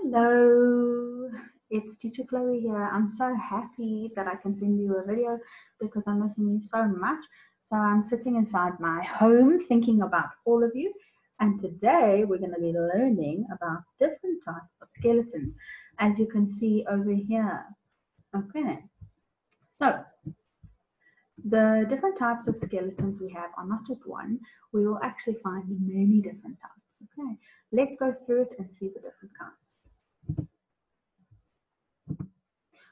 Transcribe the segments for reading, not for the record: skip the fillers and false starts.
Hello, it's Teacher Chloe here. I'm so happy that I can send you a video because I'm missing you so much. So I'm sitting inside my home thinking about all of you. And today we're going to be learning about different types of skeletons, as you can see over here. Okay, so the different types of skeletons we have are not just one. We will actually find many different types. Okay, let's go through it and see the different kinds.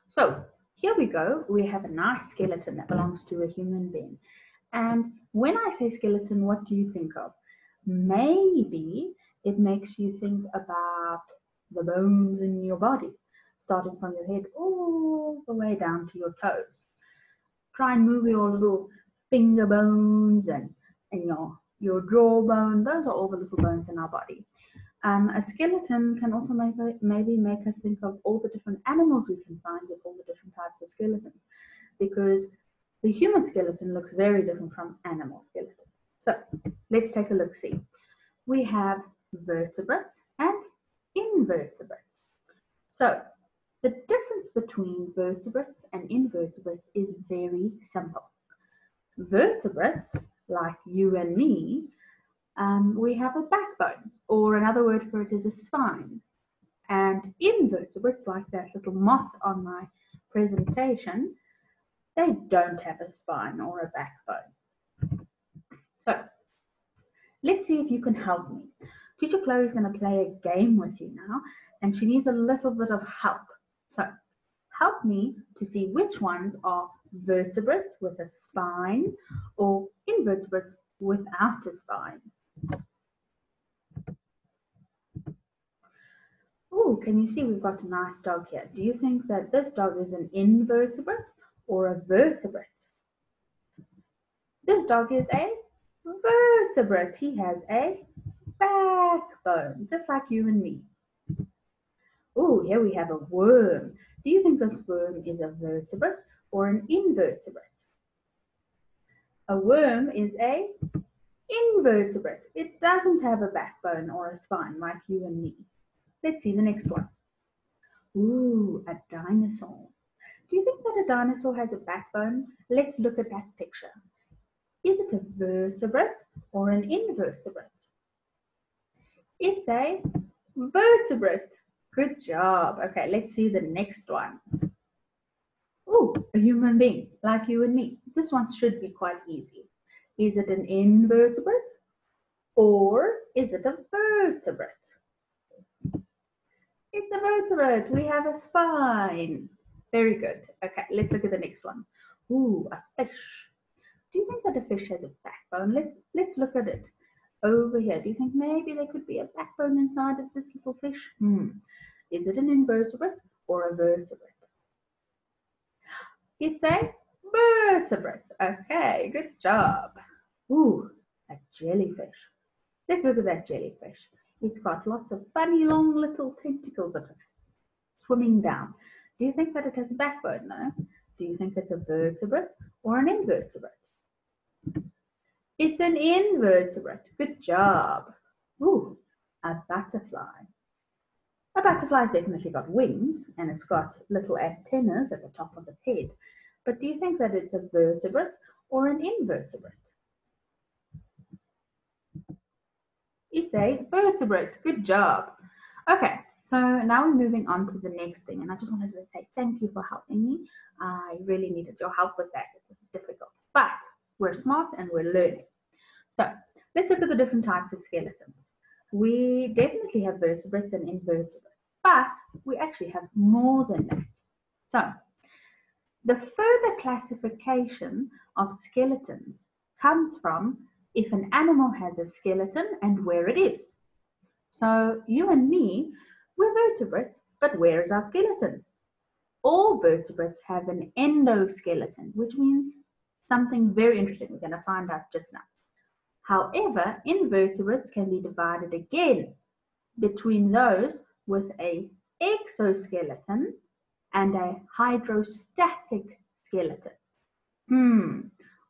So here we go. We have a nice skeleton that belongs to a human being. And when I say skeleton, what do you think of? Maybe it makes you think about the bones in your body, starting from your head all the way down to your toes. Try and move your little finger bones and your jawbone. Those are all the little bones in our body. A skeleton can also maybe make us think of all the different animals we can find with all the different types of skeletons, because the human skeleton looks very different from animal skeletons. So let's take a look-see. We have vertebrates and invertebrates. So the difference between vertebrates and invertebrates is very simple. Vertebrates, like you and me, we have a backbone, or another word for it is a spine. And invertebrates, like that little moth on my presentation, they don't have a spine or a backbone. So let's see if you can help me. Teacher Chloe is going to play a game with you now, and she needs a little bit of help. So help me to see which ones are vertebrates with a spine or invertebrates without a spine. Oh, can you see we've got a nice dog here? Do you think that this dog is an invertebrate or a vertebrate? This dog is a vertebrate. He has a backbone, just like you and me. Oh, here we have a worm. Do you think this worm is a vertebrate or an invertebrate? A worm is a invertebrate. It doesn't have a backbone or a spine like you and me. Let's see the next one. Ooh, a dinosaur. Do you think that a dinosaur has a backbone? Let's look at that picture. Is it a vertebrate or an invertebrate? It's a vertebrate. Good job. Okay, let's see the next one. Ooh, a human being, like you and me. This one should be quite easy. Is it an invertebrate or is it a vertebrate? It's a vertebrate. We have a spine. Very good. Okay, let's look at the next one. Ooh, a fish. Do you think that a fish has a backbone? Let's look at it over here. Do you think maybe there could be a backbone inside of this little fish? Is it an invertebrate or a vertebrate? It's a vertebrate. Okay, good job. Ooh, a jellyfish. Let's look at that jellyfish. It's got lots of funny long little tentacles on it, swimming down. Do you think that it has a backbone? No. Do you think it's a vertebrate or an invertebrate? It's an invertebrate. Good job. Ooh, a butterfly. A butterfly's definitely got wings and it's got little antennas at the top of its head. But do you think that it's a vertebrate or an invertebrate? It's a vertebrate. Good job. Okay, so now we're moving on to the next thing. And I just wanted to say thank you for helping me. I really needed your help with that. It was difficult. But we're smart and we're learning. So let's look at the different types of skeletons. We definitely have vertebrates and invertebrates, but we actually have more than that. So the further classification of skeletons comes from if an animal has a skeleton and where it is. So you and me, we're vertebrates, but where is our skeleton? All vertebrates have an endoskeleton, which means something very interesting we're going to find out just now. However, invertebrates can be divided again between those with an exoskeleton and a hydrostatic skeleton.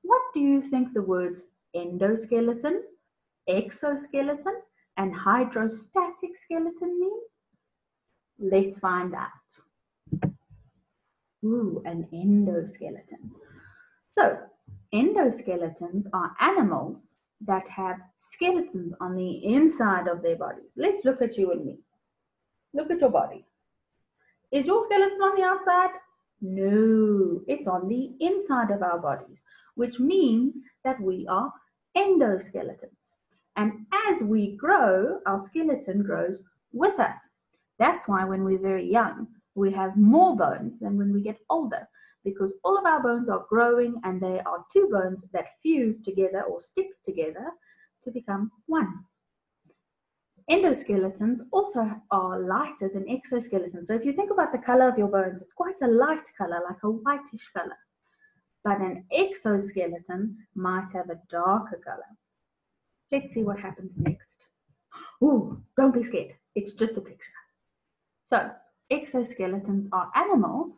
What do you think the words endoskeleton, exoskeleton, and hydrostatic skeleton mean? Let's find out. Ooh, an endoskeleton. So, endoskeletons are animals that have skeletons on the inside of their bodies. Let's look at you and me. Look at your body. Is your skeleton on the outside? No, it's on the inside of our bodies, which means that we are endoskeletons. And as we grow, our skeleton grows with us. That's why when we're very young, we have more bones than when we get older, because all of our bones are growing and they are two bones that fuse together or stick together to become one. Endoskeletons also are lighter than exoskeletons. So if you think about the color of your bones, it's quite a light color, like a whitish color. But an exoskeleton might have a darker color. Let's see what happens next. Ooh, don't be scared. It's just a picture. So exoskeletons are animals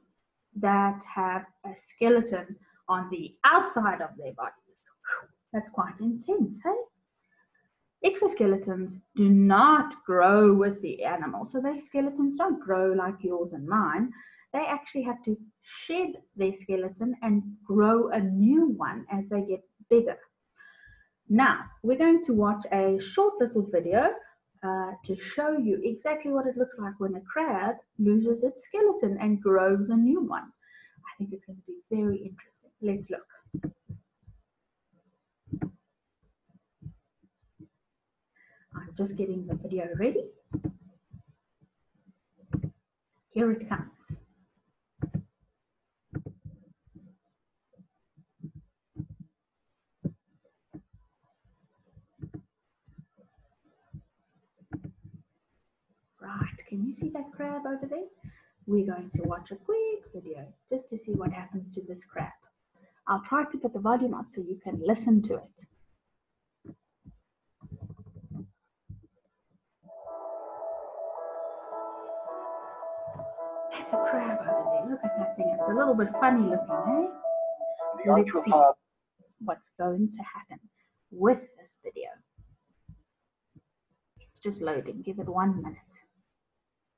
that have a skeleton on the outside of their bodies. That's quite intense, hey? Exoskeletons do not grow with the animal. So their skeletons don't grow like yours and mine. They actually have to shed their skeleton and grow a new one as they get bigger. Now, we're going to watch a short little video to show you exactly what it looks like when a crab loses its skeleton and grows a new one. I think it's going to be very interesting. Let's look. I'm just getting the video ready. Here it comes. Right, can you see that crab over there? We're going to watch a quick video just to see what happens to this crab. I'll try to put the volume up so you can listen to it. That's a crab over there. Look at that thing. It's a little bit funny looking, eh? Let's see what's going to happen with this video. It's just loading. Give it 1 minute.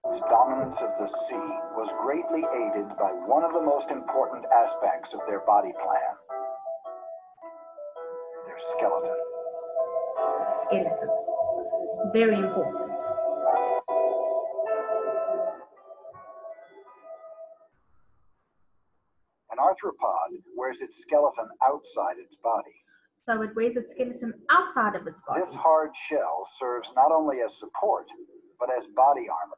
The dominance of the sea was greatly aided by one of the most important aspects of their body plan, their skeleton. Skeleton. Very important. An arthropod wears its skeleton outside its body. So it wears its skeleton outside of its body. This hard shell serves not only as support, but as body armor.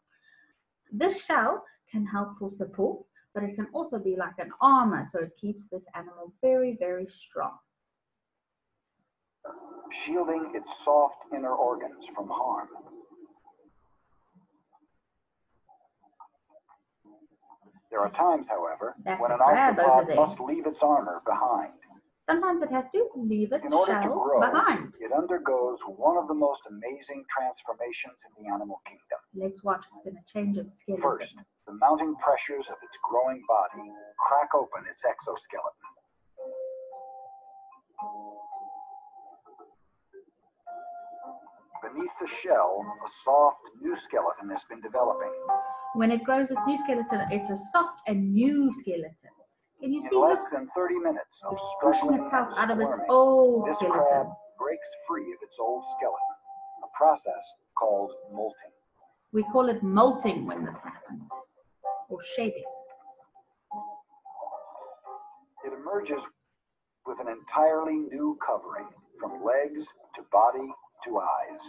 This shell can help for support, but it can also be like an armor, so it keeps this animal very, very strong. Shielding its soft inner organs from harm. There are times, however, when an arthropod must leave its armor behind. Sometimes it has to leave its In order to shell grow, behind. it undergoes one of the most amazing transformations in the animal kingdom. Let's watch. It's going to change its skeleton. First, the mounting pressures of its growing body crack open its exoskeleton. Beneath the shell, a soft new skeleton has been developing. When it grows its new skeleton, it's a soft and new skeleton. Can you see? In less than 30 minutes of pushing itself out of its old this skeleton. crab breaks free of its old skeleton, a process called molting. We call it molting when this happens, or shedding. It emerges with an entirely new covering, from legs to body to eyes.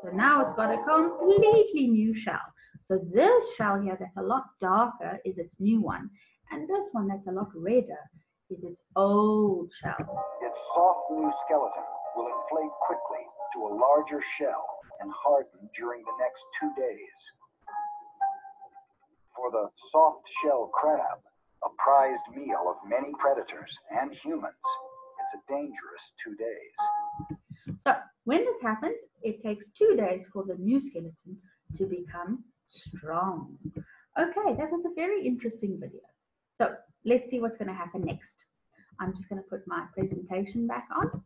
So now it's got a completely new shell. So this shell here that's a lot darker is its new one. And this one that's a lot redder is its old shell. Its soft new skeleton will inflate quickly to a larger shell and harden during the next 2 days. For the soft shell crab, a prized meal of many predators and humans, it's a dangerous 2 days. So when this happens, it takes 2 days for the new skeleton to become strong. Okay, that was a very interesting video. So let's see what's going to happen next. I'm just going to put my presentation back on.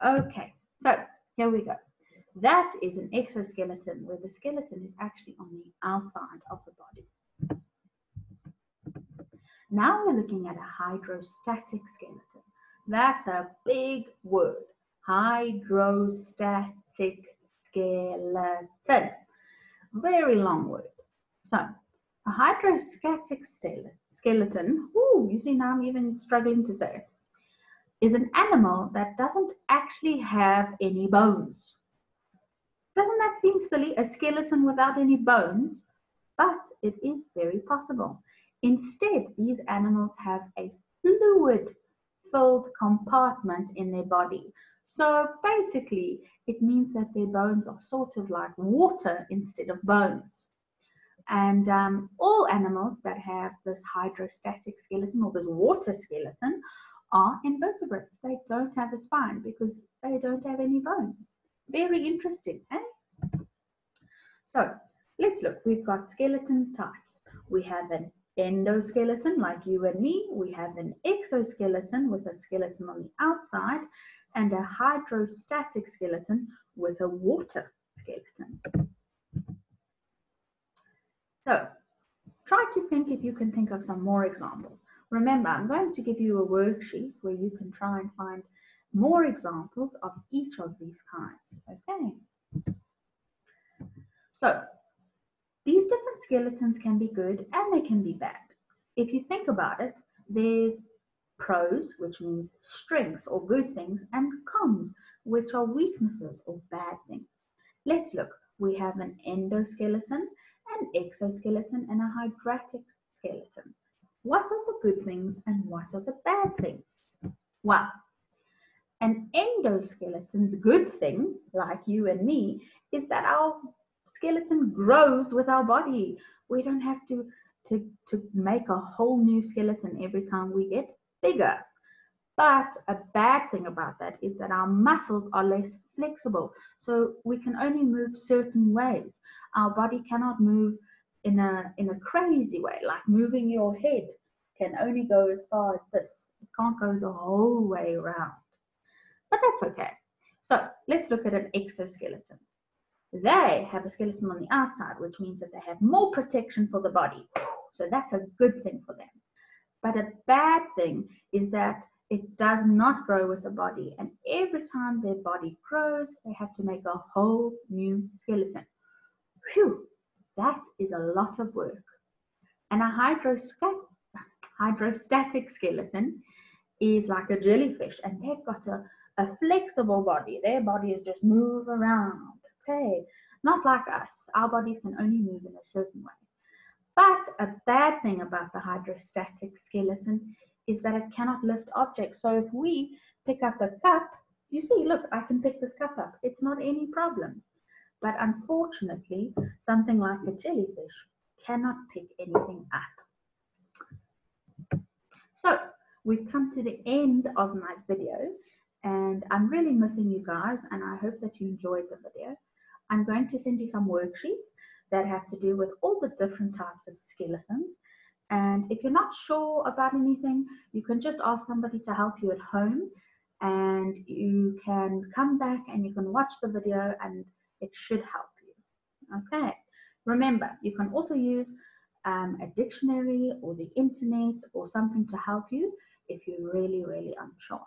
Okay, so here we go. That is an exoskeleton, where the skeleton is actually on the outside of the body. Now we're looking at a hydrostatic skeleton. That's a big word. Hydrostatic skeleton. Very long word. So, a hydrostatic skeleton, you see now I'm even struggling to say it, is an animal that doesn't actually have any bones. Doesn't that seem silly? A skeleton without any bones? But it is very possible. Instead, these animals have a fluid-filled compartment in their body. So basically, it means that their bones are sort of like water instead of bones. And all animals that have this hydrostatic skeleton or this water skeleton are invertebrates. They don't have a spine because they don't have any bones. Very interesting, eh? So let's look. We've got skeleton types. We have an endoskeleton like you and me. We have an exoskeleton with a skeleton on the outside, and a hydrostatic skeleton with a water skeleton. So try to think if you can think of some more examples. Remember, I'm going to give you a worksheet where you can try and find more examples of each of these kinds. Okay. So these different skeletons can be good and they can be bad. If you think about it, there's pros, which means strengths or good things, and cons, which are weaknesses or bad things. Let's look. We have an endoskeleton, an exoskeleton, and a hydrostatic skeleton. What are the good things and what are the bad things? Well, an endoskeleton's good thing, like you and me, is that our skeleton grows with our body. We don't have to make a whole new skeleton every time we get bigger. But a bad thing about that is that our muscles are less flexible. So we can only move certain ways. Our body cannot move in a crazy way, like moving your head can only go as far as this. It can't go the whole way around. But that's okay. So let's look at an exoskeleton. They have a skeleton on the outside, which means that they have more protection for the body. So that's a good thing for them. But a bad thing is that it does not grow with the body. And every time their body grows, they have to make a whole new skeleton. Phew, that is a lot of work. And a hydrostatic skeleton is like a jellyfish, and they've got a flexible body. Their bodies just move around. Okay, not like us. Our bodies can only move in a certain way. But a bad thing about the hydrostatic skeleton is that it cannot lift objects. So if we pick up a cup, you see, look, I can pick this cup up. It's not any problem. But unfortunately, something like a jellyfish cannot pick anything up. So we've come to the end of my video, and I'm really missing you guys, and I hope that you enjoyed the video. I'm going to send you some worksheets that have to do with all the different types of skeletons. And if you're not sure about anything, you can just ask somebody to help you at home, and you can come back and you can watch the video and it should help you. Okay. Remember, you can also use a dictionary or the internet or something to help you if you're really, really unsure.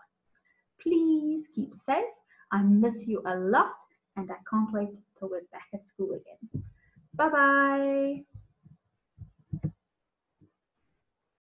Please keep safe. I miss you a lot, and I can't wait till we're back at school again. Bye-bye.